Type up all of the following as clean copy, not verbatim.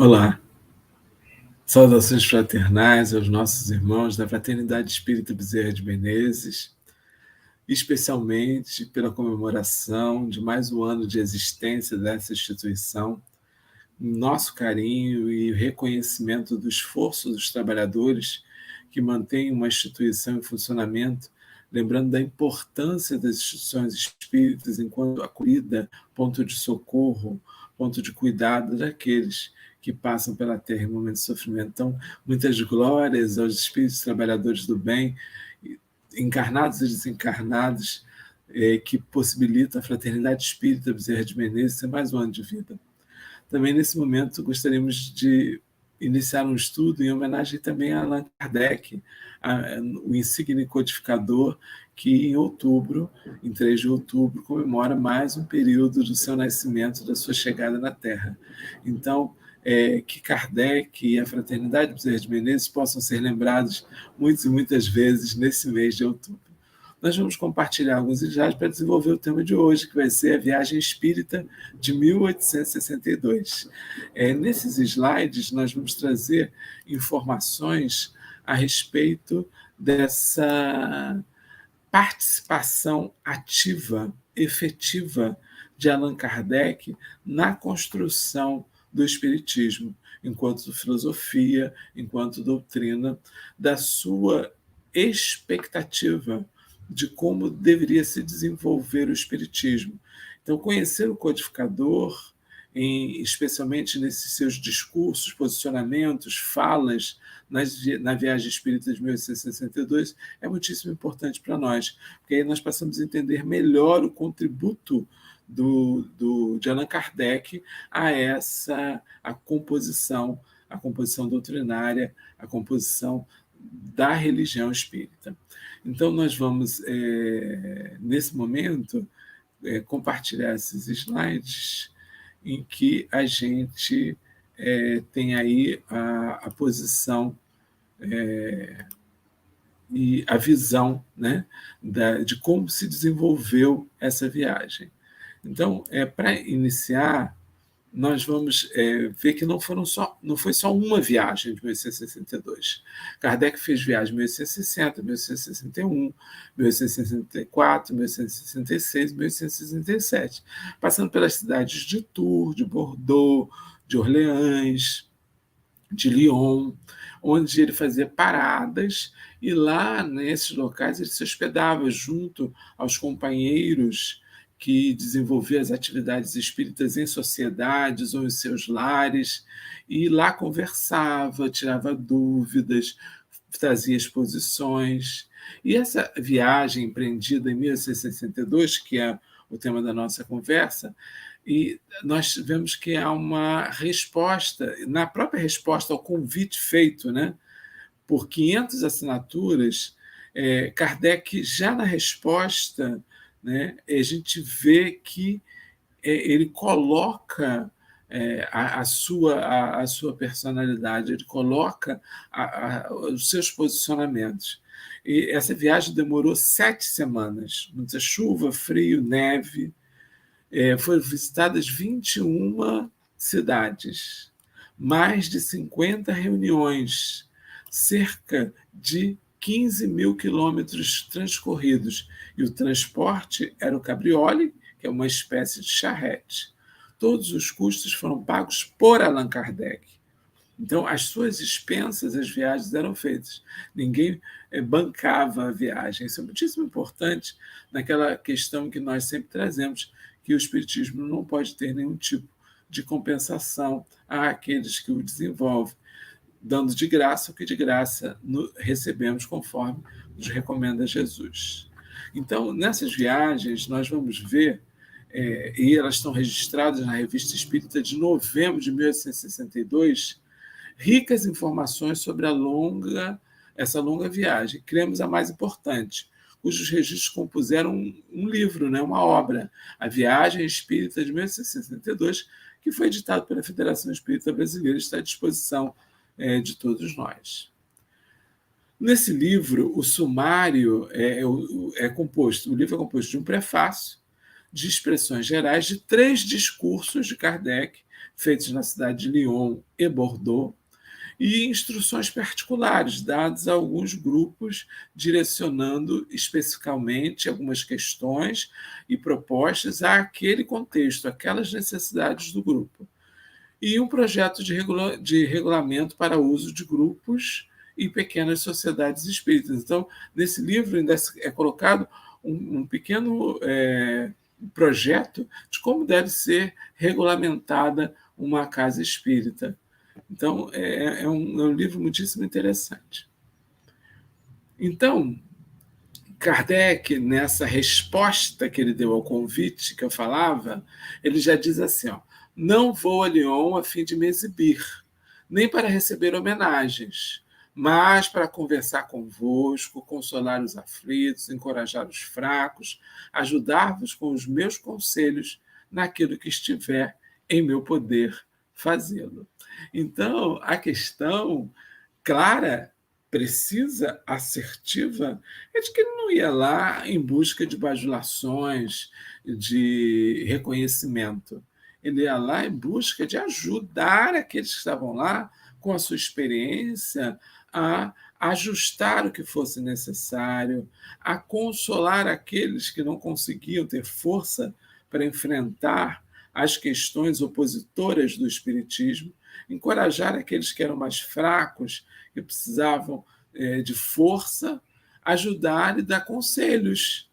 Olá, saudações fraternais aos nossos irmãos da Fraternidade Espírita Bezerra de Menezes, especialmente pela comemoração de mais um ano de existência dessa instituição, nosso carinho e reconhecimento do esforço dos trabalhadores que mantêm uma instituição em funcionamento, lembrando da importância das instituições espíritas enquanto acolhida, ponto de socorro, ponto de cuidado daqueles que passam pela Terra em momento de sofrimento. Então, muitas glórias aos espíritos trabalhadores do bem, encarnados e desencarnados, que possibilitam a Fraternidade Espírita Bezerra de Menezes ter mais um ano de vida. Também, nesse momento, gostaríamos de iniciar um estudo em homenagem também a Allan Kardec, o insigne codificador que em outubro, em 3 de outubro, comemora mais um período do seu nascimento, da sua chegada na Terra. Então, que Kardec e a Fraternidade Bezerra de Menezes possam ser lembrados muitas e muitas vezes nesse mês de outubro. Nós vamos compartilhar alguns slides para desenvolver o tema de hoje, que vai ser a Viagem Espírita de 1862. Nesses slides, nós vamos trazer informações a respeito dessa participação ativa, efetiva de Allan Kardec na construção do Espiritismo, enquanto filosofia, enquanto doutrina, da sua expectativa de como deveria se desenvolver o Espiritismo. Então, conhecer o codificador, especialmente nesses seus discursos, posicionamentos, falas na Viagem Espírita de 1862, é muitíssimo importante para nós, porque aí nós passamos a entender melhor o contributo de Allan Kardec a composição doutrinária, a composição da religião espírita. Então, nós vamos, nesse momento, compartilhar esses slides em que a gente tem aí a posição e a visão, né, de como se desenvolveu essa viagem. Então, para iniciar, nós vamos ver que não foi só uma viagem de 1862. Kardec fez viagem em 1860, 1861, 1864, 1866, 1867, passando pelas cidades de Tours, de Bordeaux, de Orleans, de Lyon, onde ele fazia paradas, e lá, nesses locais, ele se hospedava junto aos companheiros que desenvolviam as atividades espíritas em sociedades ou em seus lares, e lá conversava, tirava dúvidas, trazia exposições. E essa viagem empreendida em 1862, que é o tema da nossa conversa, e nós vemos que há uma resposta, na própria resposta ao convite feito, né, por 500 assinaturas, Kardec, já na resposta, né, a gente vê que ele coloca a sua personalidade, ele coloca os seus posicionamentos. E essa viagem demorou 7 semanas, muita chuva, frio, neve. Foram visitadas 21 cidades, mais de 50 reuniões, cerca de 15 mil quilômetros transcorridos, e o transporte era o cabriole, que é uma espécie de charrete. Todos os custos foram pagos por Allan Kardec. Então, as suas expensas, as viagens eram feitas. Ninguém bancava a viagem. Isso é muitíssimo importante naquela questão que nós sempre trazemos, que o Espiritismo não pode ter nenhum tipo de compensação àqueles que o desenvolvem, dando de graça o que de graça recebemos, conforme nos recomenda Jesus. Então, nessas viagens, nós vamos ver, e elas estão registradas na Revista Espírita de novembro de 1862, ricas informações sobre essa longa viagem. Criamos a mais importante, cujos registros compuseram um livro, né, uma obra, A Viagem Espírita de 1862, que foi editado pela Federação Espírita Brasileira e está à disposição de todos nós. Nesse livro, o sumário o livro é composto de um prefácio, de expressões gerais, de 3 discursos de Kardec, feitos na cidade de Lyon e Bordeaux, e instruções particulares dadas a alguns grupos, direcionando especificamente algumas questões e propostas àquele contexto, aquelas necessidades do grupo. E um projeto de regulamento para uso de grupos e pequenas sociedades espíritas. Então, nesse livro ainda é colocado um pequeno projeto de como deve ser regulamentada uma casa espírita. Então, é um livro muitíssimo interessante. Então, Kardec, nessa resposta que ele deu ao convite que eu falava, ele já diz assim, ó, não vou a Lyon a fim de me exibir, nem para receber homenagens, mas para conversar convosco, consolar os aflitos, encorajar os fracos, ajudar-vos com os meus conselhos naquilo que estiver em meu poder fazê-lo. Então, a questão clara, precisa, assertiva, é de que ele não ia lá em busca de bajulações, de reconhecimento. Ele ia lá em busca de ajudar aqueles que estavam lá, com a sua experiência, a ajustar o que fosse necessário, a consolar aqueles que não conseguiam ter força para enfrentar as questões opositoras do Espiritismo, encorajar aqueles que eram mais fracos, que precisavam de força, ajudar e dar conselhos.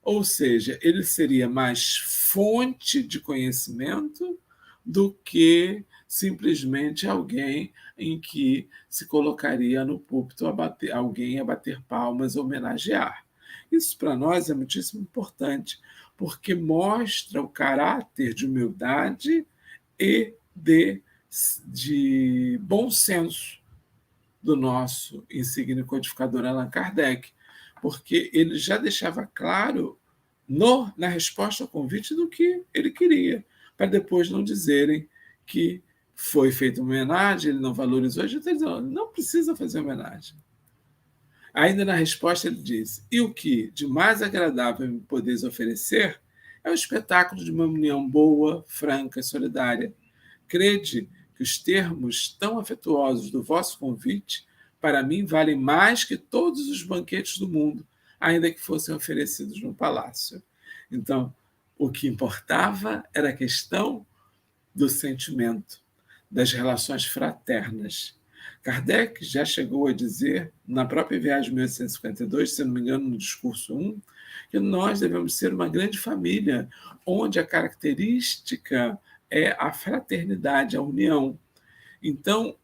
Ou seja, ele seria mais fonte de conhecimento do que simplesmente alguém em que se colocaria no púlpito alguém a bater palmas, homenagear. Isso para nós é muitíssimo importante, porque mostra o caráter de humildade e de bom senso do nosso insigne codificador Allan Kardec, porque ele já deixava claro na resposta ao convite do que ele queria, para depois não dizerem que foi feita uma homenagem, ele não valorizou, a gente está dizendo, não precisa fazer homenagem. Ainda na resposta ele diz, e o que de mais agradável me podeis oferecer é o espetáculo de uma união boa, franca e solidária. Crede que os termos tão afetuosos do vosso convite, para mim, valem mais que todos os banquetes do mundo, ainda que fossem oferecidos no palácio. Então, o que importava era a questão do sentimento, das relações fraternas. Kardec já chegou a dizer, na própria viagem de 1852, se não me engano, no discurso 1, que nós devemos ser uma grande família, onde a característica é a fraternidade, a união. Então,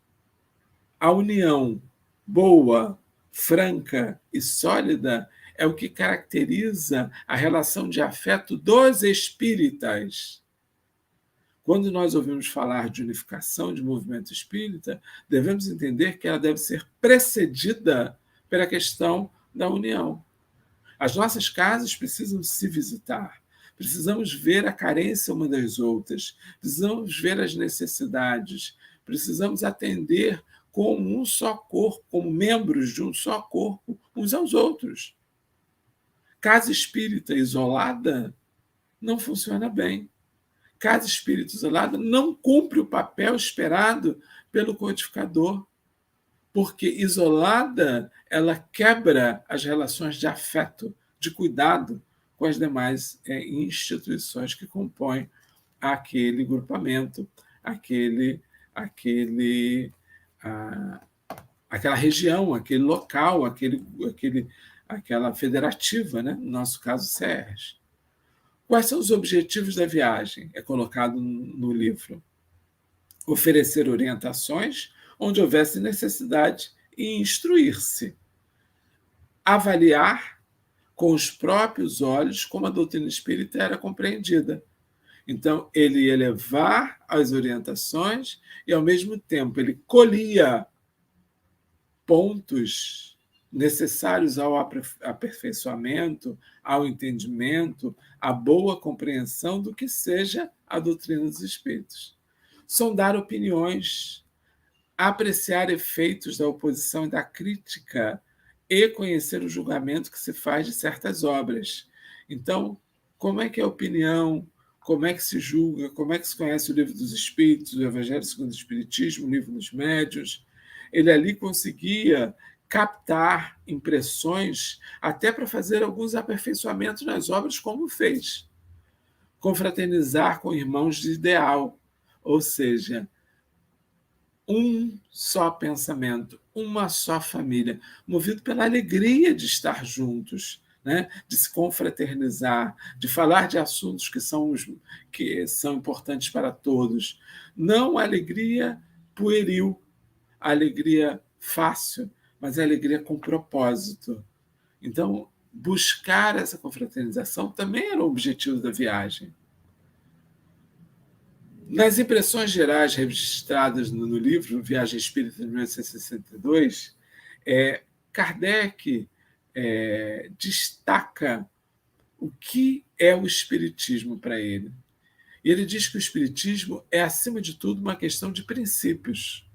a união boa, franca e sólida é o que caracteriza a relação de afeto dos espíritas. Quando nós ouvimos falar de unificação de movimento espírita, devemos entender que ela deve ser precedida pela questão da união. As nossas casas precisam se visitar, precisamos ver a carência uma das outras, precisamos ver as necessidades, precisamos atender como um só corpo, como membros de um só corpo, uns aos outros. Casa espírita isolada não funciona bem. Casa espírita isolada não cumpre o papel esperado pelo codificador, porque isolada ela quebra as relações de afeto, de cuidado com as demais instituições que compõem aquele grupamento, aquela região, aquele local, aquela federativa, né? No nosso caso, CERS. Quais são os objetivos da viagem? É colocado no livro. Oferecer orientações onde houvesse necessidade e instruir-se. Avaliar com os próprios olhos como a doutrina espírita era compreendida. Então, ele ia levar as orientações e, ao mesmo tempo, ele colhia pontos necessários ao aperfeiçoamento, ao entendimento, à boa compreensão do que seja a doutrina dos espíritos. Sondar opiniões, apreciar efeitos da oposição e da crítica e conhecer o julgamento que se faz de certas obras. Então, como é que é a opinião? como é que se julga, como é que se conhece o Livro dos Espíritos, o Evangelho segundo o Espiritismo, o Livro dos Médiuns. Ele ali conseguia captar impressões até para fazer alguns aperfeiçoamentos nas obras, como fez. Confraternizar com irmãos de ideal, ou seja, um só pensamento, uma só família, movido pela alegria de estar juntos, né? De se confraternizar, de falar de assuntos que são importantes para todos. Não a alegria pueril, a alegria fácil, mas a alegria com propósito. Então, buscar essa confraternização também era o objetivo da viagem. Nas impressões gerais registradas no livro Viagem Espírita de 1962, Kardec destaca o que é o Espiritismo para ele. E ele diz que o Espiritismo é, acima de tudo, uma questão de princípios,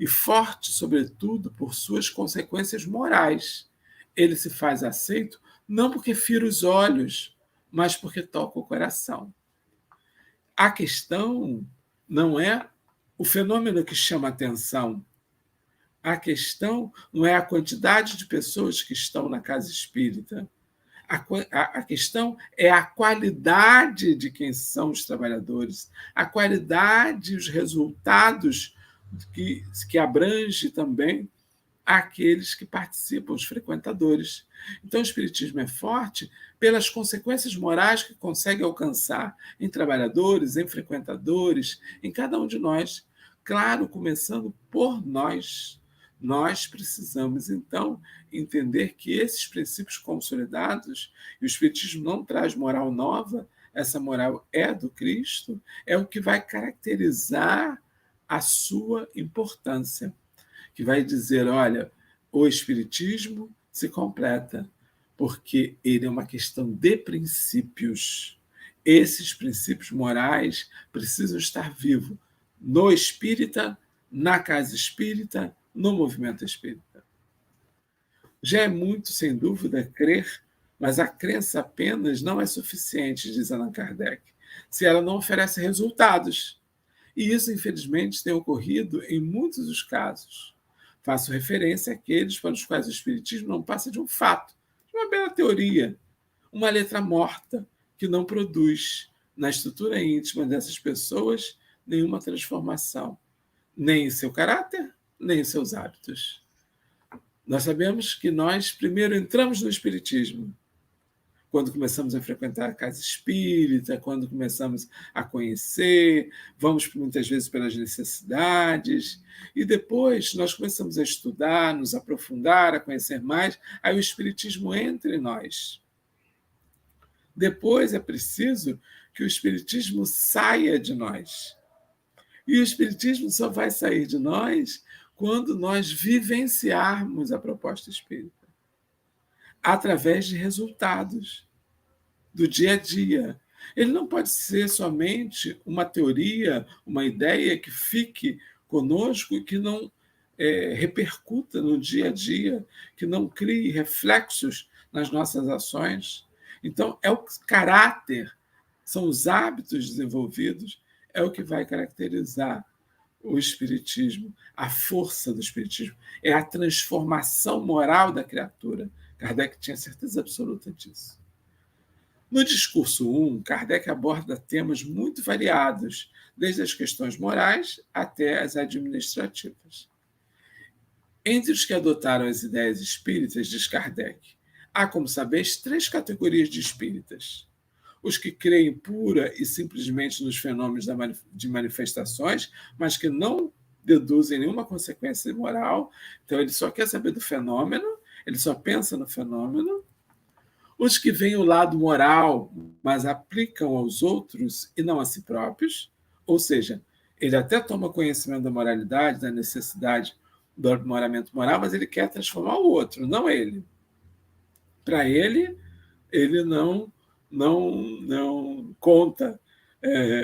e forte, sobretudo, por suas consequências morais. Ele se faz aceito não porque fira os olhos, mas porque toca o coração. A questão não é o fenômeno que chama a atenção. A questão não é a quantidade de pessoas que estão na casa espírita. A questão é a qualidade de quem são os trabalhadores, a qualidade e os resultados que abrange também aqueles que participam, os frequentadores. Então, o Espiritismo é forte pelas consequências morais que consegue alcançar em trabalhadores, em frequentadores, em cada um de nós. Claro, começando por nós. Nós precisamos, então, entender que esses princípios consolidados, e o Espiritismo não traz moral nova, essa moral é do Cristo, é o que vai caracterizar a sua importância, que vai dizer, olha, o Espiritismo se completa, porque ele é uma questão de princípios. Esses princípios morais precisam estar vivos no espírita, na casa espírita, no movimento espírita. Já é muito, sem dúvida, crer, mas a crença apenas não é suficiente, diz Allan Kardec, se ela não oferece resultados. E isso, infelizmente, tem ocorrido em muitos dos casos. Faço referência àqueles para os quais o Espiritismo não passa de um fato, de uma bela teoria, uma letra morta que não produz, na estrutura íntima dessas pessoas, nenhuma transformação, nem em seu caráter, nem em seus hábitos. Nós sabemos que nós primeiro entramos no Espiritismo, quando começamos a frequentar a casa espírita, quando começamos a conhecer, vamos muitas vezes pelas necessidades, e depois nós começamos a estudar, nos aprofundar, a conhecer mais, aí o Espiritismo entra em nós. Depois é preciso que o Espiritismo saia de nós. E o Espiritismo só vai sair de nós quando nós vivenciarmos a proposta espírita, através de resultados do dia a dia. Ele não pode ser somente uma teoria, uma ideia que fique conosco e que não repercuta no dia a dia, que não crie reflexos nas nossas ações. Então, é o caráter, são os hábitos desenvolvidos, é o que vai caracterizar o Espiritismo, a força do Espiritismo, é a transformação moral da criatura. Kardec tinha certeza absoluta disso. No discurso 1, Kardec aborda temas muito variados, desde as questões morais até as administrativas. Entre os que adotaram as ideias espíritas, diz Kardec, há, como sabeis, 3 categorias de espíritas. Os que creem pura e simplesmente nos fenômenos de manifestações, mas que não deduzem nenhuma consequência moral. Então, ele só quer saber do fenômeno, ele só pensa no fenômeno. Os que veem o lado moral, mas aplicam aos outros e não a si próprios, ou seja, ele até toma conhecimento da moralidade, da necessidade do aprimoramento moral, mas ele quer transformar o outro, não ele. Para ele, ele não conta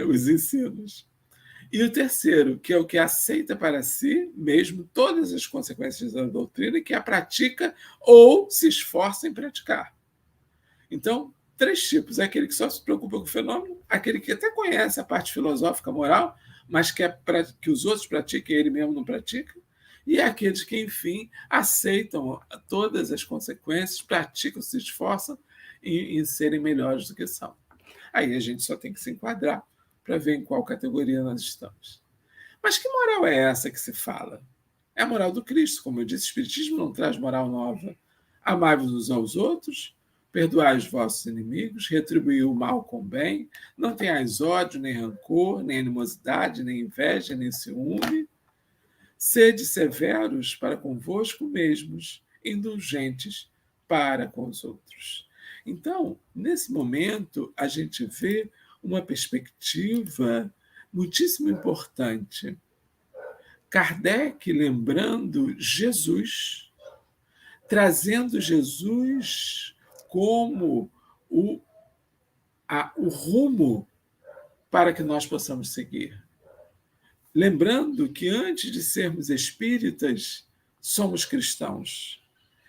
os ensinos. E o terceiro, que é o que aceita para si mesmo todas as consequências da doutrina e que a pratica ou se esforça em praticar. Então, três tipos: aquele que só se preocupa com o fenômeno, aquele que até conhece a parte filosófica, moral, mas quer que os outros pratiquem, ele mesmo não pratica, e aqueles que, enfim, aceitam todas as consequências, praticam, se esforçam em serem melhores do que são. Aí a gente só tem que se enquadrar para ver em qual categoria nós estamos. Mas que moral é essa que se fala? É a moral do Cristo, como eu disse, o Espiritismo não traz moral nova. Amai-vos uns aos outros, perdoai os vossos inimigos, retribuí o mal com o bem, não tenhais ódio, nem rancor, nem animosidade, nem inveja, nem ciúme. Sede severos para convosco mesmos, indulgentes para com os outros. Então, nesse momento, a gente vê uma perspectiva muitíssimo importante. Kardec lembrando Jesus, trazendo Jesus como o rumo para que nós possamos seguir. Lembrando que antes de sermos espíritas, somos cristãos.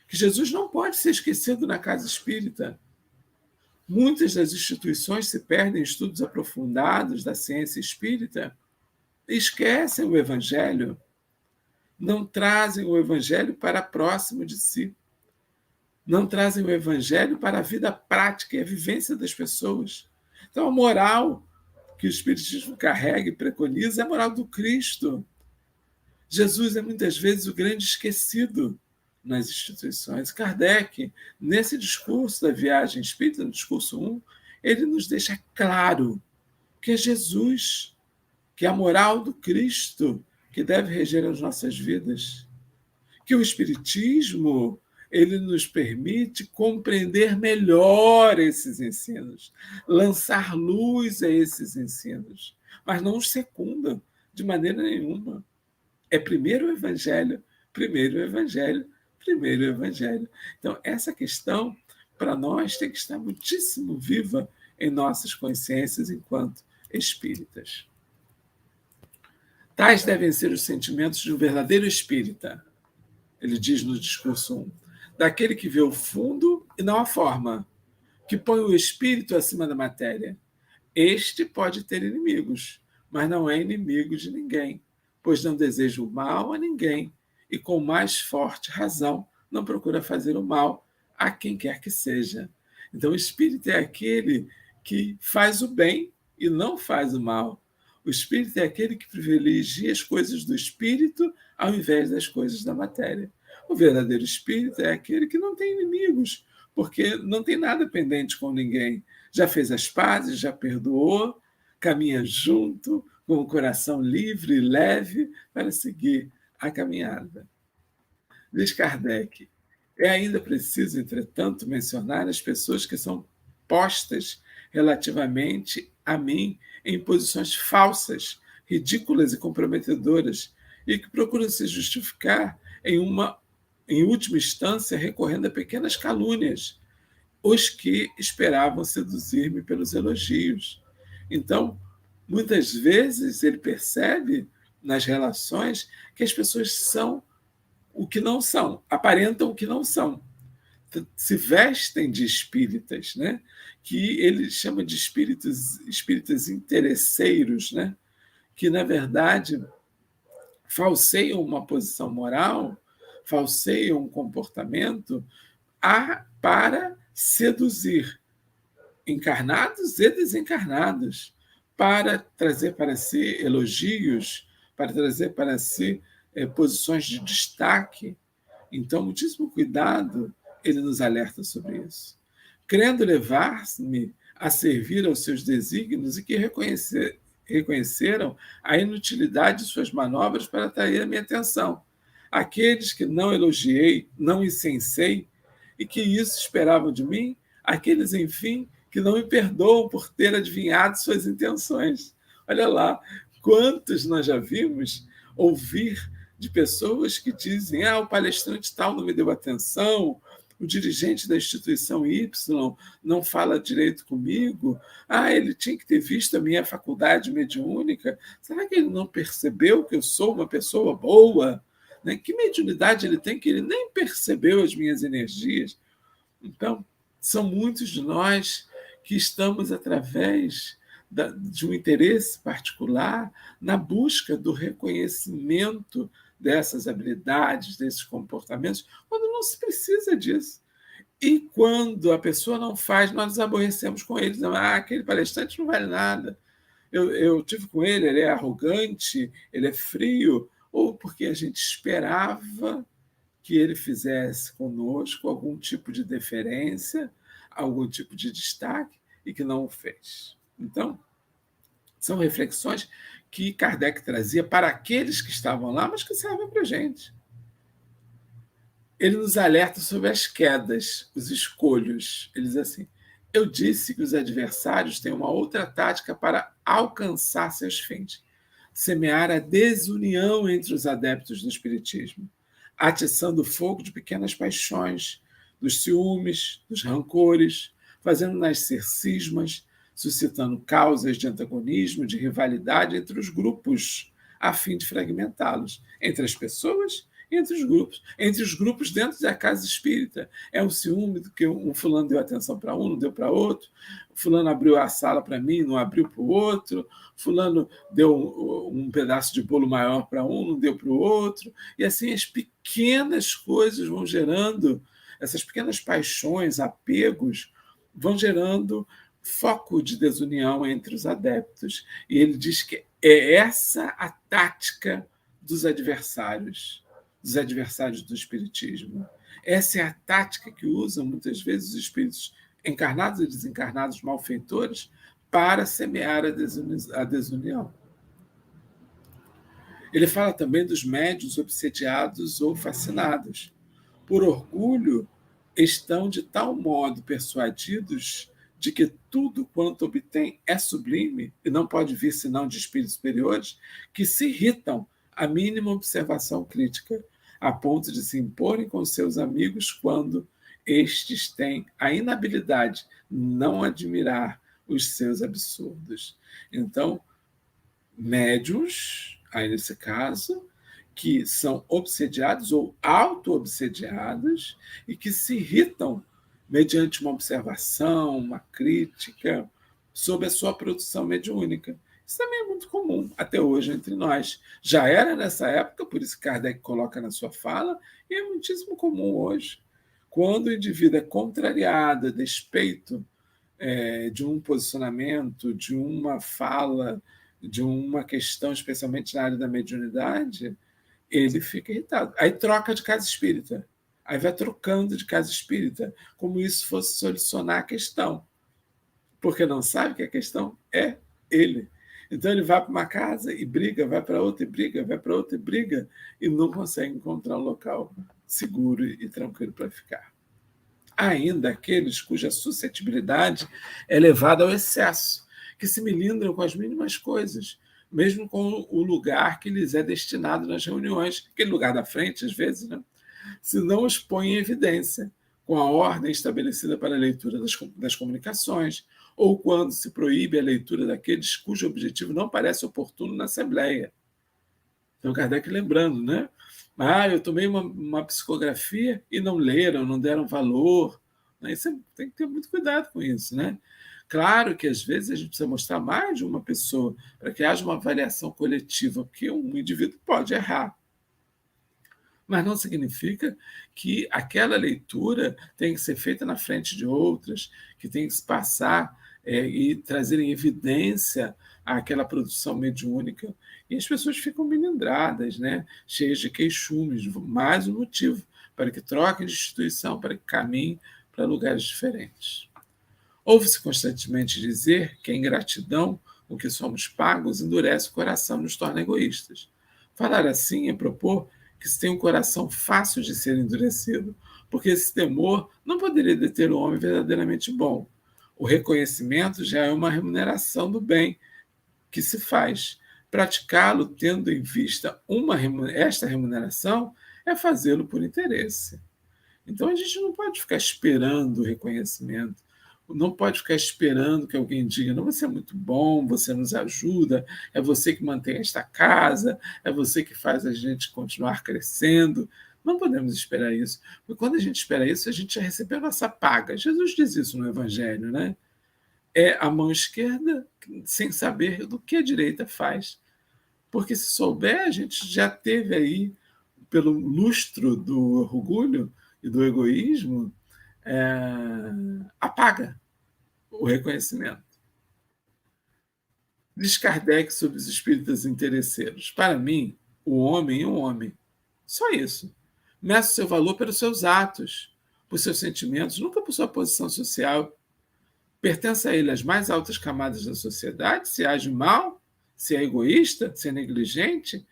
Que Jesus não pode ser esquecido na casa espírita. Muitas das instituições se perdem em estudos aprofundados da ciência espírita e esquecem o Evangelho, não trazem o Evangelho para próximo de si, não trazem o Evangelho para a vida prática e a vivência das pessoas. Então, a moral que o Espiritismo carrega e preconiza é a moral do Cristo. Jesus é muitas vezes o grande esquecido nas instituições. Kardec, nesse discurso da viagem espírita, no discurso 1, ele nos deixa claro que é Jesus, que é a moral do Cristo que deve reger as nossas vidas. Que o Espiritismo ele nos permite compreender melhor esses ensinos, lançar luz a esses ensinos, mas não os secunda de maneira nenhuma. É primeiro o Evangelho, primeiro o Evangelho, primeiro o Evangelho. Então, essa questão, para nós, tem que estar muitíssimo viva em nossas consciências enquanto espíritas. Tais devem ser os sentimentos de um verdadeiro espírita, ele diz no discurso 1, daquele que vê o fundo e não a forma, que põe o espírito acima da matéria. Este pode ter inimigos, mas não é inimigo de ninguém, pois não deseja o mal a ninguém e, com mais forte razão, não procura fazer o mal a quem quer que seja. Então, o espírito é aquele que faz o bem e não faz o mal. O espírito é aquele que privilegia as coisas do espírito ao invés das coisas da matéria. O verdadeiro espírito é aquele que não tem inimigos, porque não tem nada pendente com ninguém. Já fez as pazes, já perdoou, caminha junto, com o coração livre e leve para seguir a caminhada. Diz Kardec, é ainda preciso, entretanto, mencionar as pessoas que são postas relativamente a mim em posições falsas, ridículas e comprometedoras, e que procuram se justificar em última instância, recorrendo a pequenas calúnias, os que esperavam seduzir-me pelos elogios. Então, muitas vezes ele percebe nas relações que as pessoas são o que não são, aparentam o que não são, se vestem de espíritas, né? Que ele chama de espíritas interesseiros, né? Que, na verdade, falseiam uma posição moral, falseiam um comportamento para seduzir encarnados e desencarnados, para trazer para si elogios, para trazer para si posições de destaque. Então, muitíssimo cuidado, ele nos alerta sobre isso. Querendo levar-me a servir aos seus desígnios e que reconheceram a inutilidade de suas manobras para atrair a minha atenção. Aqueles que não elogiei, não incensei, e que isso esperavam de mim, aqueles, enfim, que não me perdoam por ter adivinhado suas intenções. Olha lá, quantos nós já vimos ouvir de pessoas que dizem: o palestrante tal não me deu atenção, o dirigente da instituição Y não fala direito comigo, ele tinha que ter visto a minha faculdade mediúnica, será que ele não percebeu que eu sou uma pessoa boa? Né? Que mediunidade ele tem que ele nem percebeu as minhas energias? Então, são muitos de nós que estamos, através de um interesse particular, na busca do reconhecimento dessas habilidades, desses comportamentos, quando não se precisa disso. E quando a pessoa não faz, nós nos aborrecemos com ele, dizendo: aquele palestrante não vale nada. Eu tive com ele, ele é arrogante, ele é frio, ou porque a gente esperava que ele fizesse conosco algum tipo de deferência, algum tipo de destaque, e que não o fez. Então, são reflexões que Kardec trazia para aqueles que estavam lá, mas que servem para a gente. Ele nos alerta sobre as quedas, os escolhos. Ele diz assim: eu disse que os adversários têm uma outra tática para alcançar seus fins: semear a desunião entre os adeptos do Espiritismo, atiçando o fogo de pequenas paixões, dos ciúmes, dos rancores, fazendo nascer cismas, suscitando causas de antagonismo, de rivalidade entre os grupos, a fim de fragmentá-los, entre as pessoas e entre os grupos dentro da casa espírita. É um ciúme do que um fulano deu atenção para um, não deu para outro, fulano abriu a sala para mim, não abriu para o outro, fulano deu um pedaço de bolo maior para um, não deu para o outro, e assim as pequenas coisas vão gerando, essas pequenas paixões, apegos, vão gerando foco de desunião entre os adeptos. E ele diz que é essa a tática dos adversários do Espiritismo. Essa é a tática que usam muitas vezes os espíritos encarnados e desencarnados malfeitores para semear a desunião. Ele fala também dos médiuns obsediados ou fascinados. Por orgulho, estão de tal modo persuadidos de que tudo quanto obtém é sublime e não pode vir senão de espíritos superiores, que se irritam à mínima observação crítica, a ponto de se imporem com seus amigos quando estes têm a inabilidade de não admirar os seus absurdos. Então, médiuns, aí nesse caso, que são obsediados ou auto-obsediados e que se irritam mediante uma observação, uma crítica sobre a sua produção mediúnica. Isso também é muito comum até hoje entre nós. Já era nessa época, por isso Kardec coloca na sua fala, e é muitíssimo comum hoje. Quando o indivíduo é contrariado a despeito de um posicionamento, de uma fala, de uma questão, especialmente na área da mediunidade, ele fica irritado. Aí troca de casa espírita. Aí vai trocando de casa espírita, como isso fosse solucionar a questão. Porque não sabe que a questão é ele. Então ele vai para uma casa e briga, vai para outra e briga, vai para outra e briga, e não consegue encontrar um local seguro e tranquilo para ficar. Há ainda aqueles cuja suscetibilidade é levada ao excesso, que se melindram com as mínimas coisas, mesmo com o lugar que lhes é destinado nas reuniões, aquele lugar da frente, às vezes, né? Se não os põe em evidência, com a ordem estabelecida para a leitura das comunicações, ou quando se proíbe a leitura daqueles cujo objetivo não parece oportuno na Assembleia. Então, Kardec lembrando, né? Eu tomei uma psicografia e não leram, não deram valor. Isso tem que ter muito cuidado com isso, né? Claro que às vezes a gente precisa mostrar mais de uma pessoa para que haja uma avaliação coletiva, porque um indivíduo pode errar. Mas não significa que aquela leitura tem que ser feita na frente de outras, que tem que se passar e trazer em evidência aquela produção mediúnica. E as pessoas ficam melindradas, né? Cheias de queixumes, mais um motivo para que troquem de instituição, para que caminhem para lugares diferentes. Ouve-se constantemente dizer que a ingratidão com que somos pagos endurece o coração e nos torna egoístas. Falar assim é propor que se tem um coração fácil de ser endurecido, porque esse temor não poderia deter o homem verdadeiramente bom. O reconhecimento já é uma remuneração do bem que se faz. Praticá-lo tendo em vista esta remuneração é fazê-lo por interesse. Então a gente não pode ficar esperando o reconhecimento, não pode ficar esperando que alguém diga: não, você é muito bom, você nos ajuda, é você que mantém esta casa, é você que faz a gente continuar crescendo. Não podemos esperar isso, porque quando a gente espera isso, a gente já recebeu a nossa paga. Jesus diz isso no Evangelho, né? é a mão esquerda sem saber do que a direita faz. Porque se souber, a gente já teve aí, pelo lustro do orgulho e do egoísmo, apaga o reconhecimento. Diz Kardec sobre os espíritas interesseiros. Para mim, o homem é um homem. Só isso. Meça o seu valor pelos seus atos, por seus sentimentos, nunca por sua posição social. Pertence a ele as mais altas camadas da sociedade, se age mal, se é egoísta, se é negligente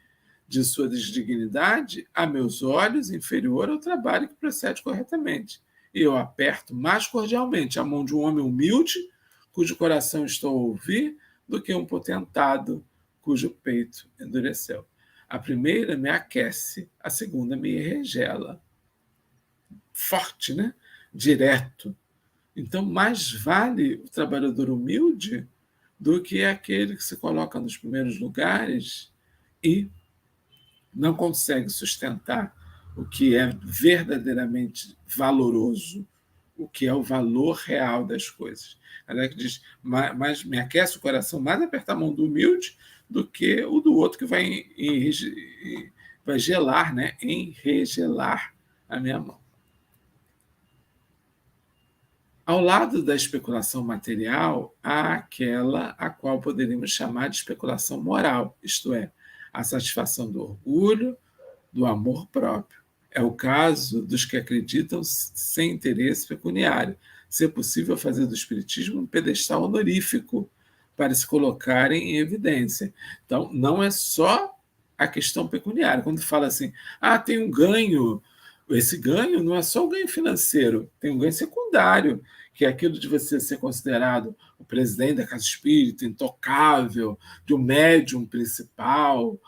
de sua desdignidade, a meus olhos, inferior ao trabalho que procede corretamente. E eu aperto mais cordialmente a mão de um homem humilde, cujo coração estou a ouvir, do que um potentado cujo peito endureceu. A primeira me aquece, a segunda me regela. Forte, né? Direto. Então, mais vale o trabalhador humilde do que aquele que se coloca nos primeiros lugares e não consegue sustentar o que é verdadeiramente valoroso, o que é o valor real das coisas. Ela diz, mas me aquece o coração mais apertar a mão do humilde do que o do outro que vai gelar, né? Enregelar a minha mão. Ao lado da especulação material, há aquela a qual poderíamos chamar de especulação moral, isto é, a satisfação do orgulho, do amor próprio. É o caso dos que acreditam sem interesse pecuniário, ser possível fazer do espiritismo um pedestal honorífico para se colocarem em evidência. Então, não é só a questão pecuniária. Quando fala assim, tem um ganho, esse ganho não é só o ganho financeiro, tem um ganho secundário, que é aquilo de você ser considerado o presidente da casa espírita, intocável, de um médium principal,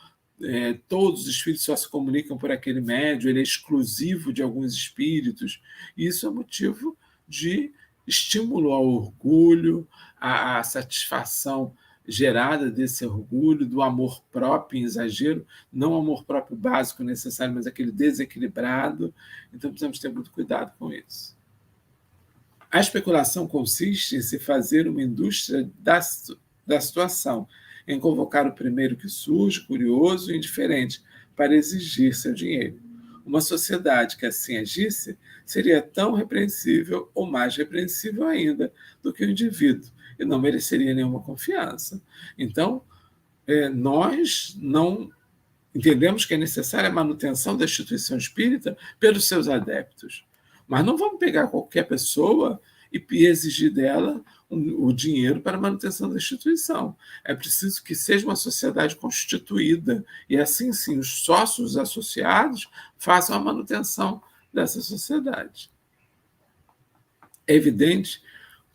todos os espíritos só se comunicam por aquele médium, ele é exclusivo de alguns espíritos. E isso é motivo de estímulo ao orgulho, à satisfação gerada desse orgulho, do amor próprio em exagero, não o amor próprio básico necessário, mas aquele desequilibrado. Então precisamos ter muito cuidado com isso. A especulação consiste em se fazer uma indústria da situação, em convocar o primeiro que surge, curioso e indiferente, para exigir seu dinheiro. Uma sociedade que assim agisse seria tão repreensível ou mais repreensível ainda do que o indivíduo, e não mereceria nenhuma confiança. Então, nós não entendemos que é necessária a manutenção da instituição espírita pelos seus adeptos, mas não vamos pegar qualquer pessoa e exigir dela o dinheiro para a manutenção da instituição. É preciso que seja uma sociedade constituída, e assim sim os sócios associados façam a manutenção dessa sociedade. É evidente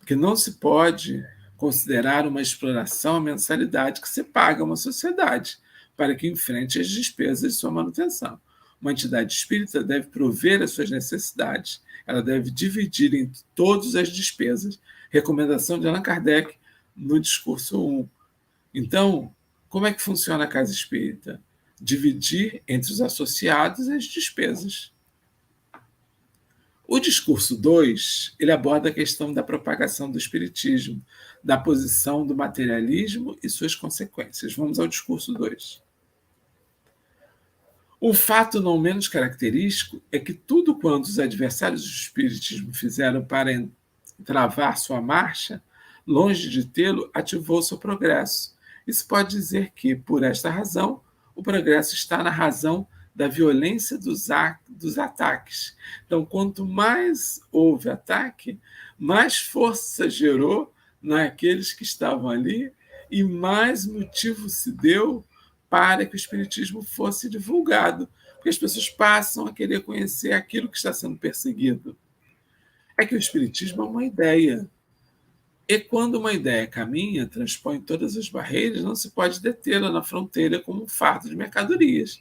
que não se pode considerar uma exploração a mensalidade que se paga a uma sociedade para que enfrente as despesas de sua manutenção. Uma entidade espírita deve prover as suas necessidades, ela deve dividir em todas as despesas. Recomendação de Allan Kardec no discurso 1. Então, como é que funciona a casa espírita? Dividir entre os associados as despesas. O discurso 2, ele aborda a questão da propagação do espiritismo, da posição do materialismo e suas consequências. Vamos ao discurso 2. Um fato não menos característico é que tudo quanto os adversários do espiritismo fizeram para travar sua marcha, longe de tê-lo, ativou seu progresso. Isso pode dizer que, por esta razão, o progresso está na razão da violência dos ataques. Então, quanto mais houve ataque, mais força gerou naqueles que estavam ali e mais motivo se deu para que o espiritismo fosse divulgado, porque as pessoas passam a querer conhecer aquilo que está sendo perseguido. É que o espiritismo é uma ideia. E quando uma ideia caminha, transpõe todas as barreiras, não se pode detê-la na fronteira como um fardo de mercadorias.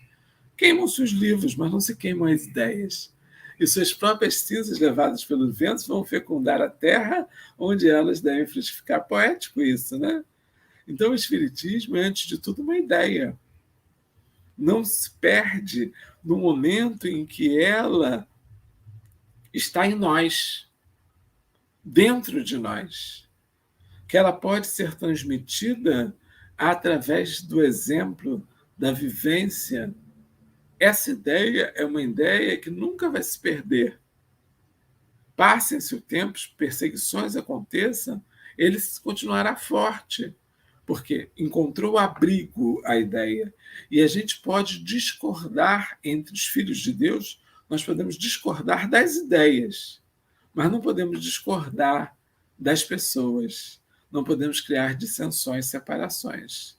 Queimam-se os livros, mas não se queimam as ideias. E suas próprias cinzas levadas pelos ventos vão fecundar a terra onde elas devem frutificar. Poético isso, né? Então o espiritismo é, antes de tudo, uma ideia. Não se perde no momento em que ela está em nós, dentro de nós. que ela pode ser transmitida através do exemplo, da vivência. Essa ideia é uma ideia que nunca vai se perder. Passem-se o tempo, perseguições aconteçam, ele continuará forte, porque encontrou abrigo a ideia. E a gente pode discordar entre os filhos de Deus, nós podemos discordar das ideias, mas não podemos discordar das pessoas, não podemos criar dissensões, separações.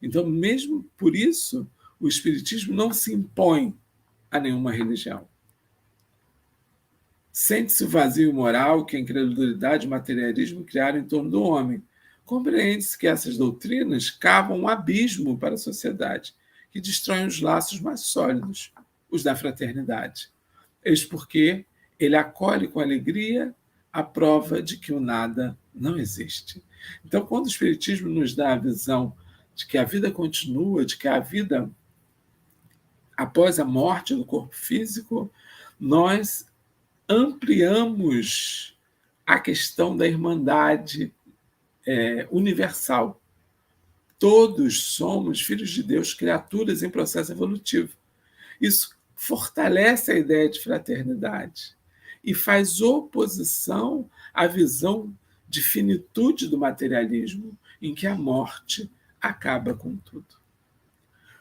Então, mesmo por isso, o Espiritismo não se impõe a nenhuma religião. Sente-se o vazio moral que a incredulidade e o materialismo criaram em torno do homem. Compreende-se que essas doutrinas cavam um abismo para a sociedade, que destroem os laços mais sólidos, os da fraternidade. Eis porque ele acolhe com alegria a prova de que o nada não existe. Então, quando o Espiritismo nos dá a visão de que a vida continua, de que a vida após a morte do corpo físico, nós ampliamos a questão da irmandade universal. Todos somos filhos de Deus, criaturas em processo evolutivo. Isso fortalece a ideia de fraternidade e faz oposição à visão de finitude do materialismo, em que a morte acaba com tudo.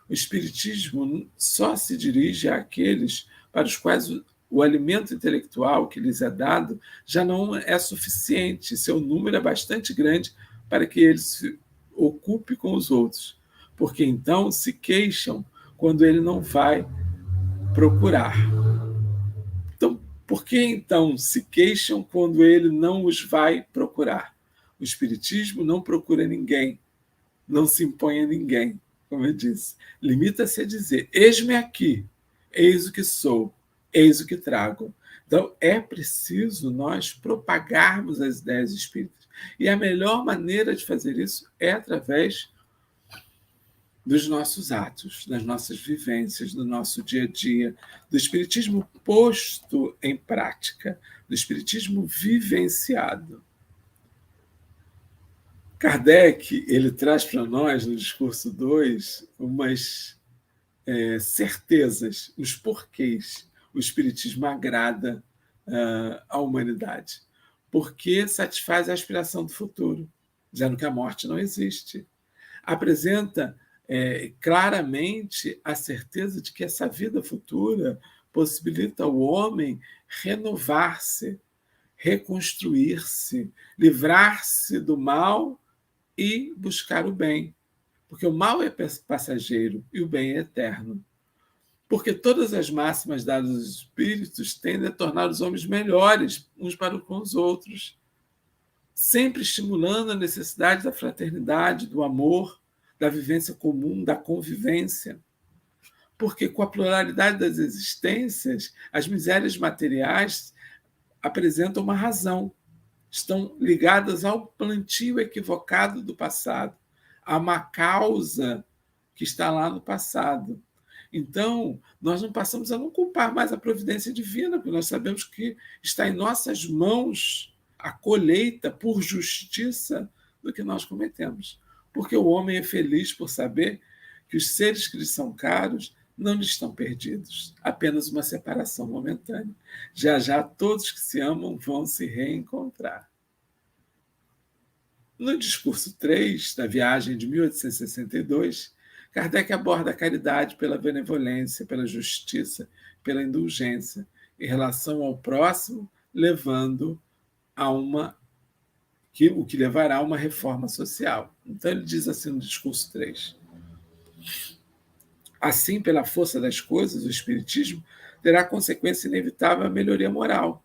O Espiritismo só se dirige àqueles para os quais o alimento intelectual que lhes é dado já não é suficiente, seu número é bastante grande para que ele se ocupe com os outros, porque então se queixam quando ele não vai procurar. Então, por que então se queixam quando ele não os vai procurar? O Espiritismo não procura ninguém, não se impõe a ninguém, como eu disse. Limita-se a dizer: eis-me aqui, eis o que sou, eis o que trago. Então, é preciso nós propagarmos as ideias espíritas. E a melhor maneira de fazer isso é através dos nossos atos, das nossas vivências, do nosso dia a dia, do espiritismo posto em prática, do espiritismo vivenciado. Kardec, ele traz para nós, no discurso 2, umas certezas, os porquês o espiritismo agrada à humanidade. Porque satisfaz a aspiração do futuro, dizendo que a morte não existe. Apresenta claramente a certeza de que essa vida futura possibilita ao homem renovar-se, reconstruir-se, livrar-se do mal e buscar o bem. Porque o mal é passageiro e o bem é eterno. Porque todas as máximas dadas aos espíritos tendem a tornar os homens melhores uns para com os outros, sempre estimulando a necessidade da fraternidade, do amor, da vivência comum, da convivência. Porque com a pluralidade das existências, as misérias materiais apresentam uma razão, estão ligadas ao plantio equivocado do passado, a uma causa que está lá no passado. Então, nós não passamos a não culpar mais a providência divina, porque nós sabemos que está em nossas mãos a colheita por justiça do que nós cometemos. Porque o homem é feliz por saber que os seres que lhe são caros não lhe estão perdidos, apenas uma separação momentânea. Já já todos que se amam vão se reencontrar. No discurso 3 da viagem de 1862, Kardec aborda a caridade pela benevolência, pela justiça, pela indulgência, em relação ao próximo, levando a o que levará a uma reforma social. Então ele diz assim no discurso 3: assim, pela força das coisas, o Espiritismo terá consequência inevitável a melhoria moral.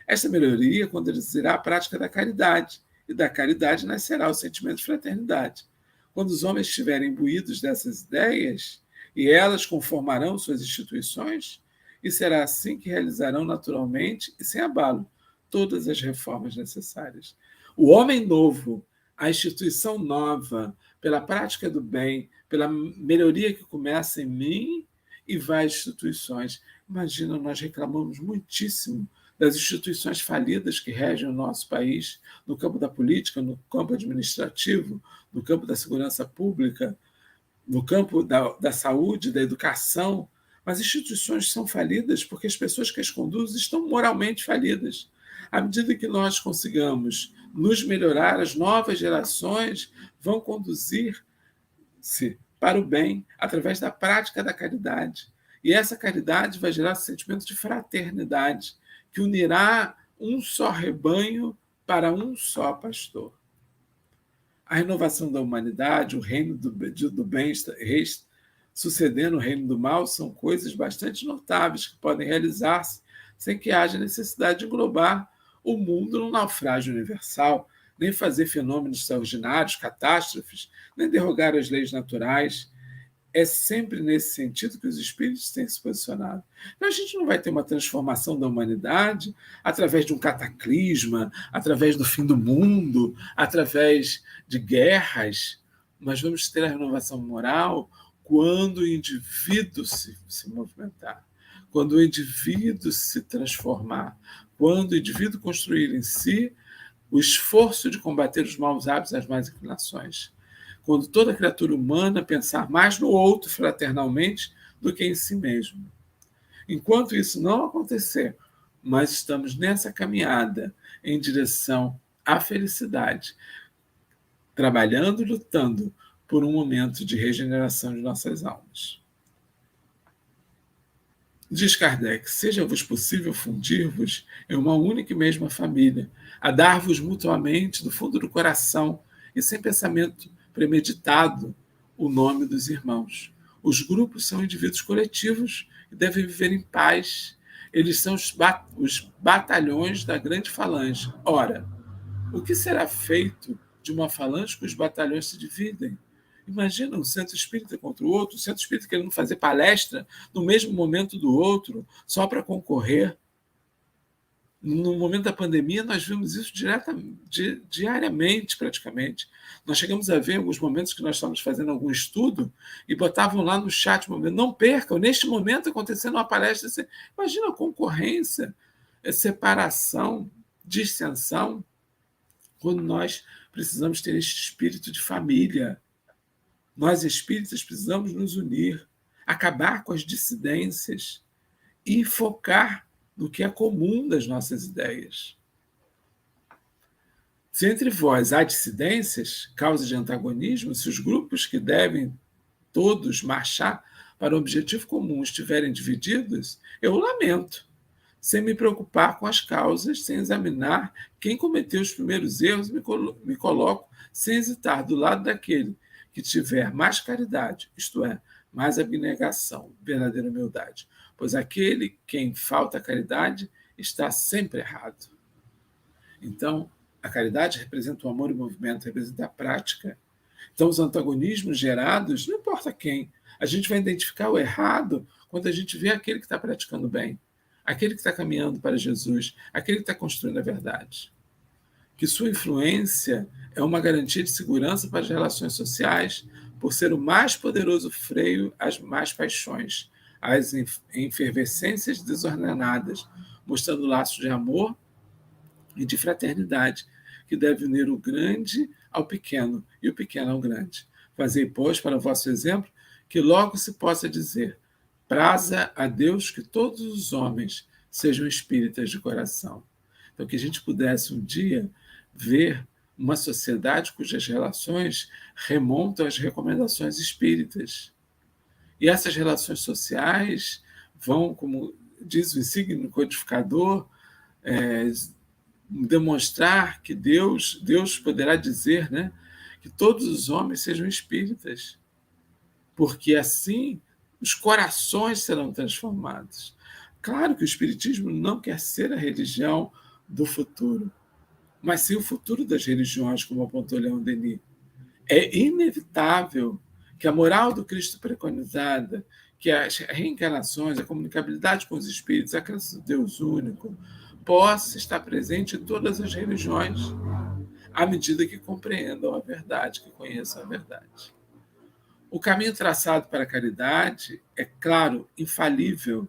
Esta melhoria conduzirá à prática da caridade, e da caridade nascerá o sentimento de fraternidade. Quando os homens estiverem imbuídos dessas ideias, e elas conformarão suas instituições, e será assim que realizarão naturalmente e sem abalo todas as reformas necessárias. O homem novo, a instituição nova, pela prática do bem, pela melhoria que começa em mim e vai às instituições. Imagina, nós reclamamos muitíssimo das instituições falidas que regem o nosso país, no campo da política, no campo administrativo, no campo da segurança pública, no campo da saúde, da educação. As instituições são falidas porque as pessoas que as conduzem estão moralmente falidas. À medida que nós consigamos nos melhorar, as novas gerações vão conduzir-se para o bem através da prática da caridade. E essa caridade vai gerar sentimento de fraternidade, que unirá um só rebanho para um só pastor. A renovação da humanidade, o reino do bem sucedendo o reino do mal, são coisas bastante notáveis que podem realizar-se sem que haja necessidade de englobar o mundo num naufrágio universal, nem fazer fenômenos extraordinários, catástrofes, nem derrogar as leis naturais. É sempre nesse sentido que os espíritos têm se posicionado. Então, a gente não vai ter uma transformação da humanidade através de um cataclisma, através do fim do mundo, através de guerras. Nós vamos ter a renovação moral quando o indivíduo se movimentar, quando o indivíduo se transformar, quando o indivíduo construir em si o esforço de combater os maus hábitos e as más inclinações. Quando toda criatura humana pensar mais no outro fraternalmente do que em si mesmo. Enquanto isso não acontecer, nós estamos nessa caminhada em direção à felicidade, trabalhando e lutando por um momento de regeneração de nossas almas. Diz Kardec: seja-vos possível fundir-vos em uma única e mesma família, a dar-vos mutuamente, do fundo do coração e sem pensamento premeditado, o nome dos irmãos. Os grupos são indivíduos coletivos que devem viver em paz. Eles são os batalhões da grande falange. Ora, o que será feito de uma falange que os batalhões se dividem? Imagina um centro espírita contra o outro, o centro espírita querendo fazer palestra no mesmo momento do outro, só para concorrer. No momento da pandemia, nós vimos isso diariamente, praticamente. Nós chegamos a ver em alguns momentos que nós estávamos fazendo algum estudo e botavam lá no chat, não percam, neste momento acontecendo uma palestra. Imagina a concorrência, a separação, dissensão, quando nós precisamos ter este espírito de família. Nós, espíritas, precisamos nos unir, acabar com as dissidências e focar no que é comum das nossas ideias. Se entre vós há dissidências, causa de antagonismo, se os grupos que devem todos marchar para um objetivo comum estiverem divididos, eu lamento, sem me preocupar com as causas, sem examinar quem cometeu os primeiros erros, me coloco sem hesitar do lado daquele que tiver mais caridade, isto é, mais abnegação, verdadeira humildade, pois aquele quem falta caridade está sempre errado. Então, a caridade representa o amor e o movimento, representa a prática. Então, os antagonismos gerados, não importa quem, a gente vai identificar o errado quando a gente vê aquele que está praticando bem, aquele que está caminhando para Jesus, aquele que está construindo a verdade. Que sua influência é uma garantia de segurança para as relações sociais, por ser o mais poderoso freio às más paixões, às efervescências desordenadas, mostrando laços de amor e de fraternidade, que deve unir o grande ao pequeno e o pequeno ao grande. Fazei, pois, para o vosso exemplo, que logo se possa dizer: praza a Deus que todos os homens sejam espíritas de coração. Então, que a gente pudesse um dia ver uma sociedade cujas relações remontam às recomendações espíritas. E essas relações sociais vão, como diz o insígnido codificador, demonstrar que Deus poderá dizer, né, que todos os homens sejam espíritas, porque assim os corações serão transformados. Claro que o espiritismo não quer ser a religião do futuro, mas sim o futuro das religiões, como apontou Leon Denis. É inevitável que a moral do Cristo preconizada, que as reencarnações, a comunicabilidade com os espíritos, a crença do Deus único, possa estar presente em todas as religiões, à medida que compreendam a verdade, que conheçam a verdade. O caminho traçado para a caridade é, claro, infalível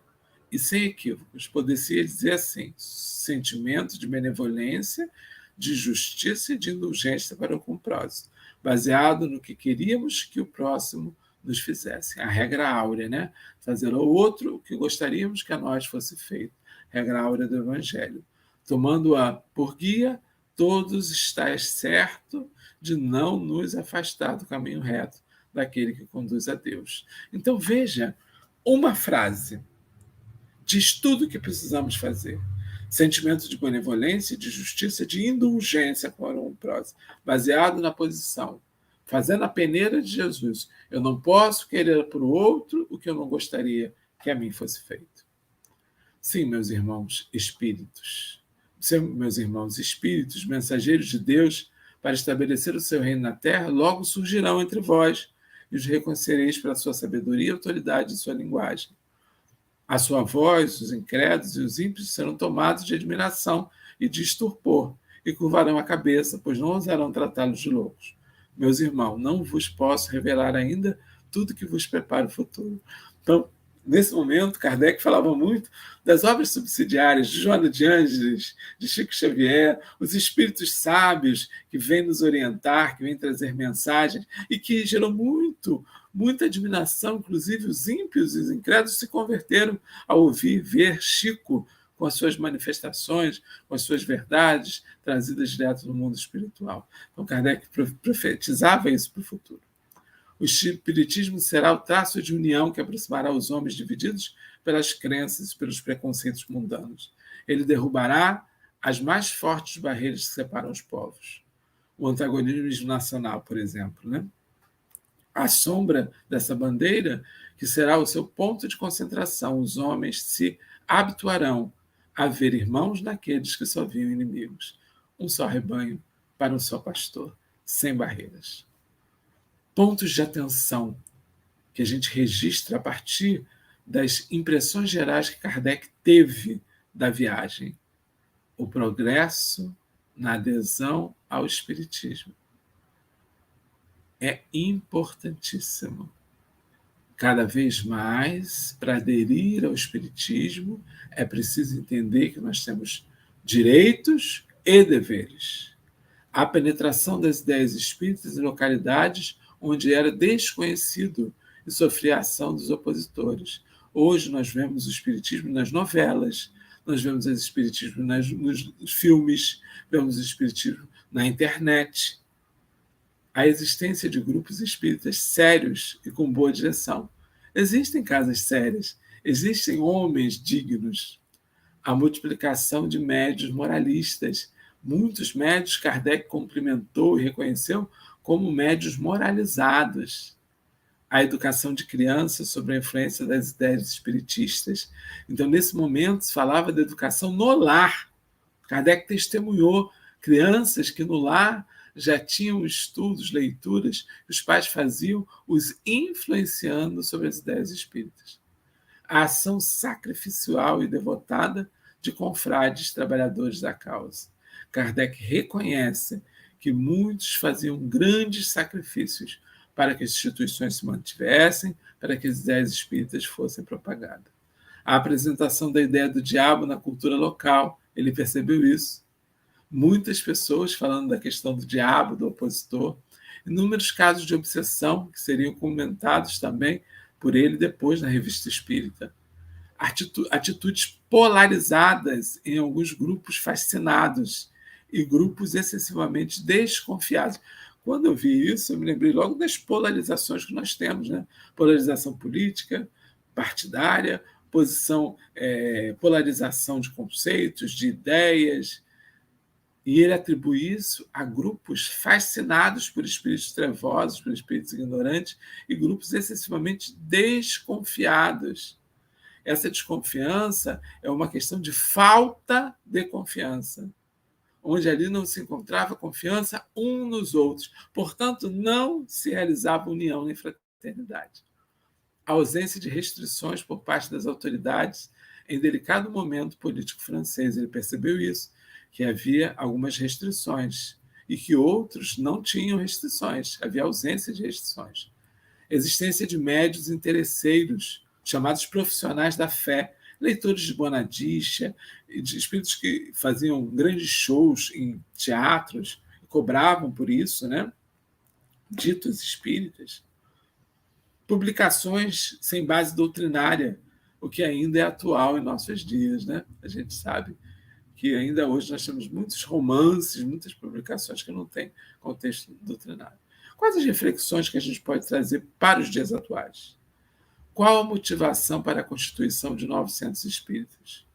e sem equívocos. Poderia dizer assim: sentimento de benevolência, de justiça e de indulgência para com o próximo, baseado no que queríamos que o próximo nos fizesse. A regra áurea, né? Fazer ao outro o que gostaríamos que a nós fosse feito. Regra áurea do Evangelho. Tomando-a por guia, todos estáis certo de não nos afastar do caminho reto, daquele que conduz a Deus. Então, veja, uma frase diz tudo o que precisamos fazer. Sentimento de benevolência, de justiça, de indulgência para o próximo, baseado na posição, fazendo a peneira de Jesus. Eu não posso querer para o outro o que eu não gostaria que a mim fosse feito. Sim, meus irmãos espíritos, mensageiros de Deus, para estabelecer o seu reino na terra, logo surgirão entre vós, e os reconhecereis pela sua sabedoria, autoridade e sua linguagem. A sua voz, os incrédulos e os ímpios serão tomados de admiração e de estupor, e curvarão a cabeça, pois não ousarão tratá-los de loucos. Meus irmãos, não vos posso revelar ainda tudo que vos prepara o futuro. Então, nesse momento, Kardec falava muito das obras subsidiárias de Joana de Ângeles, de Chico Xavier, os espíritos sábios que vêm nos orientar, que vêm trazer mensagens e que gerou muita admiração. Inclusive, os ímpios e os incrédulos se converteram ao ouvir, ver Chico com as suas manifestações, com as suas verdades trazidas direto do mundo espiritual. Então, Kardec profetizava isso para o futuro. O espiritismo será o traço de união que aproximará os homens divididos pelas crenças e pelos preconceitos mundanos. Ele derrubará as mais fortes barreiras que separam os povos. O antagonismo nacional, por exemplo, né? À sombra dessa bandeira, que será o seu ponto de concentração, os homens se habituarão a ver irmãos naqueles que só viam inimigos. Um só rebanho para um só pastor, sem barreiras. Pontos de atenção que a gente registra a partir das impressões gerais que Kardec teve da viagem. O progresso na adesão ao Espiritismo é importantíssimo. Cada vez mais, para aderir ao Espiritismo, é preciso entender que nós temos direitos e deveres. A penetração das ideias espíritas em localidades onde era desconhecido e sofria a ação dos opositores. Hoje nós vemos o espiritismo nas novelas, nós vemos o espiritismo nos filmes, vemos o espiritismo na internet. A existência de grupos espíritas sérios e com boa direção. Existem casas sérias, existem homens dignos. A multiplicação de médios moralistas. Muitos médios Kardec cumprimentou e reconheceu como médios moralizados. A educação de crianças sob a influência das ideias espiritistas. Então, nesse momento, se falava da educação no lar. Kardec testemunhou crianças que no lar já tinham estudos, leituras, que os pais faziam, os influenciando sobre as ideias espíritas. A ação sacrificial e devotada de confrades trabalhadores da causa. Kardec reconhece que muitos faziam grandes sacrifícios para que as instituições se mantivessem, para que as ideias espíritas fossem propagadas. A apresentação da ideia do diabo na cultura local, ele percebeu isso. Muitas pessoas falando da questão do diabo, do opositor, inúmeros casos de obsessão que seriam comentados também por ele depois na Revista Espírita. Atitudes polarizadas em alguns grupos fascinados e grupos excessivamente desconfiados. Quando eu vi isso, eu me lembrei logo das polarizações que nós temos, né? Polarização política, partidária, polarização de conceitos, de ideias. E ele atribui isso a grupos fascinados por espíritos trevosos, por espíritos ignorantes, e grupos excessivamente desconfiados. Essa desconfiança é uma questão de falta de confiança, onde ali não se encontrava confiança um nos outros. Portanto, não se realizava união nem fraternidade. A ausência de restrições por parte das autoridades em delicado momento político francês. Ele percebeu isso, que havia algumas restrições e que outros não tinham restrições, havia ausência de restrições. Existência de médios interesseiros, chamados profissionais da fé. leitores de Bonadisha, de espíritos que faziam grandes shows em teatros, cobravam por isso, né? Ditos espíritas, publicações sem base doutrinária, o que ainda é atual em nossos dias, né? A gente sabe que ainda hoje nós temos muitos romances, muitas publicações que não têm contexto doutrinário. Quais as reflexões que a gente pode trazer para os dias atuais? Qual a motivação para a constituição de novos centros espíritas?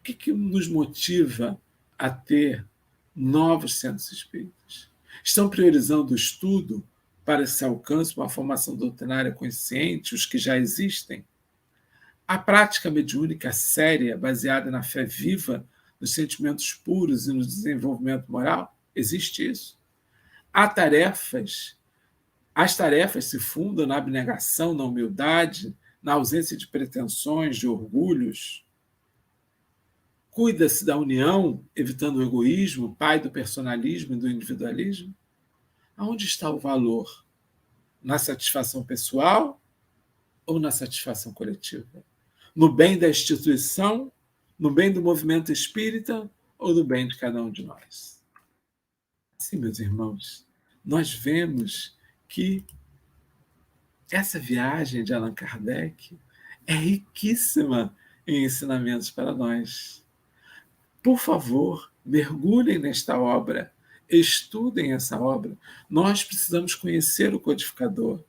O que nos motiva a ter novos centros espíritas? Estão priorizando o estudo para se alcance uma formação doutrinária consciente, os que já existem? A prática mediúnica séria, baseada na fé viva, nos sentimentos puros e no desenvolvimento moral? Existe isso? As tarefas se fundam na abnegação, na humildade, na ausência de pretensões, de orgulhos. Cuida-se da união, evitando o egoísmo, pai do personalismo e do individualismo? Aonde está o valor? Na satisfação pessoal ou na satisfação coletiva? No bem da instituição, no bem do movimento espírita ou no bem de cada um de nós? Sim, meus irmãos, nós vemos que essa viagem de Allan Kardec é riquíssima em ensinamentos para nós. Por favor, mergulhem nesta obra, estudem essa obra. Nós precisamos conhecer o codificador,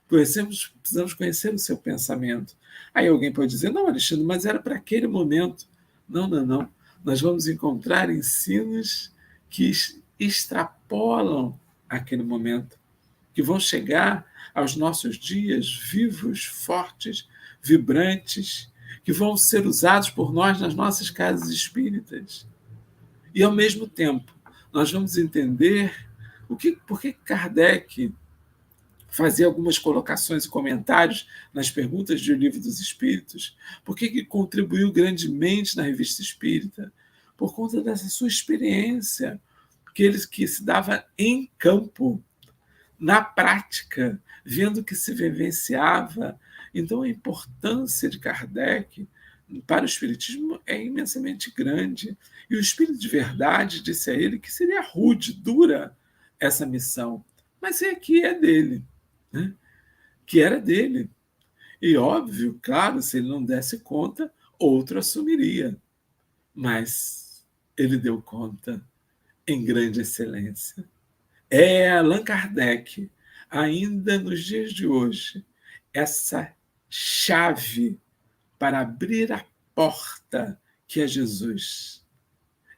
precisamos conhecer o seu pensamento. Aí alguém pode dizer, não, Alexandre, mas era para aquele momento. Não, não, não. Nós vamos encontrar ensinos que extrapolam aquele momento, que vão chegar aos nossos dias vivos, fortes, vibrantes, que vão ser usados por nós nas nossas casas espíritas. E, ao mesmo tempo, nós vamos entender por que Kardec fazia algumas colocações e comentários nas perguntas de O Livro dos Espíritos, por que contribuiu grandemente na Revista Espírita, por conta dessa sua experiência, que se dava em campo, na prática, vendo o que se vivenciava. Então, a importância de Kardec para o Espiritismo é imensamente grande. E o Espírito de Verdade disse a ele que seria rude, dura essa missão, mas é que é dele, né? Que era dele. E, óbvio, claro, se ele não desse conta, outro assumiria. Mas ele deu conta em grande excelência. É Allan Kardec, ainda nos dias de hoje, essa chave para abrir a porta que é Jesus.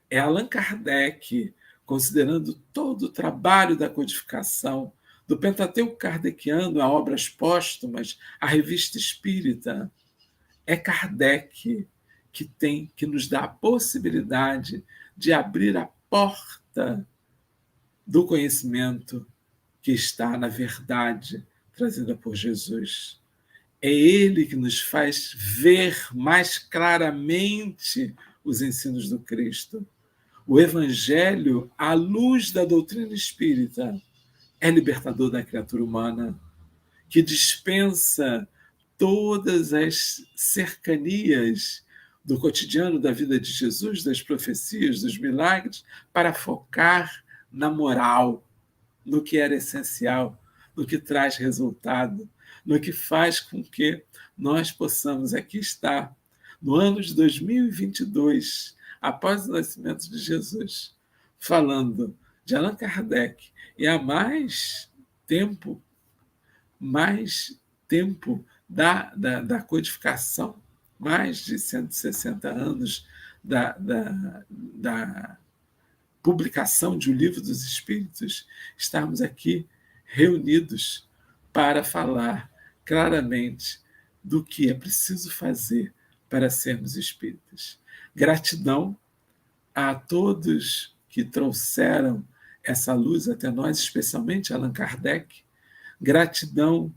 É Allan Kardec, considerando todo o trabalho da codificação, do Pentateuco kardeciano a obras póstumas, a Revista Espírita. É Kardec que nos dá a possibilidade de abrir a porta do conhecimento que está na verdade trazida por Jesus. É ele que nos faz ver mais claramente os ensinos do Cristo. O Evangelho, à luz da doutrina espírita, é libertador da criatura humana, que dispensa todas as cercanias do cotidiano da vida de Jesus, das profecias, dos milagres, para focar na moral, no que era essencial, no que traz resultado, no que faz com que nós possamos aqui estar, no ano de 2022, após o nascimento de Jesus, falando de Allan Kardec, e há mais tempo da codificação, mais de 160 anos da publicação de O Livro dos Espíritos, estarmos aqui reunidos para falar claramente do que é preciso fazer para sermos espíritas. Gratidão a todos que trouxeram essa luz até nós, especialmente Allan Kardec. Gratidão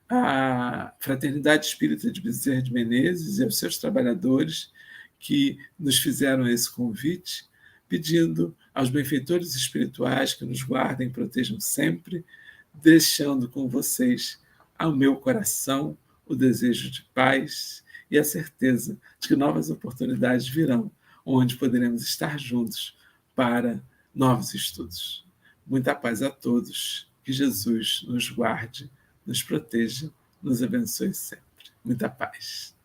à Fraternidade Espírita de Bezerra de Menezes e aos seus trabalhadores que nos fizeram esse convite, pedindo aos benfeitores espirituais que nos guardem e protejam sempre, deixando com vocês ao meu coração o desejo de paz e a certeza de que novas oportunidades virão, onde poderemos estar juntos para novos estudos. Muita paz a todos, que Jesus nos guarde, nos proteja, nos abençoe sempre. Muita paz.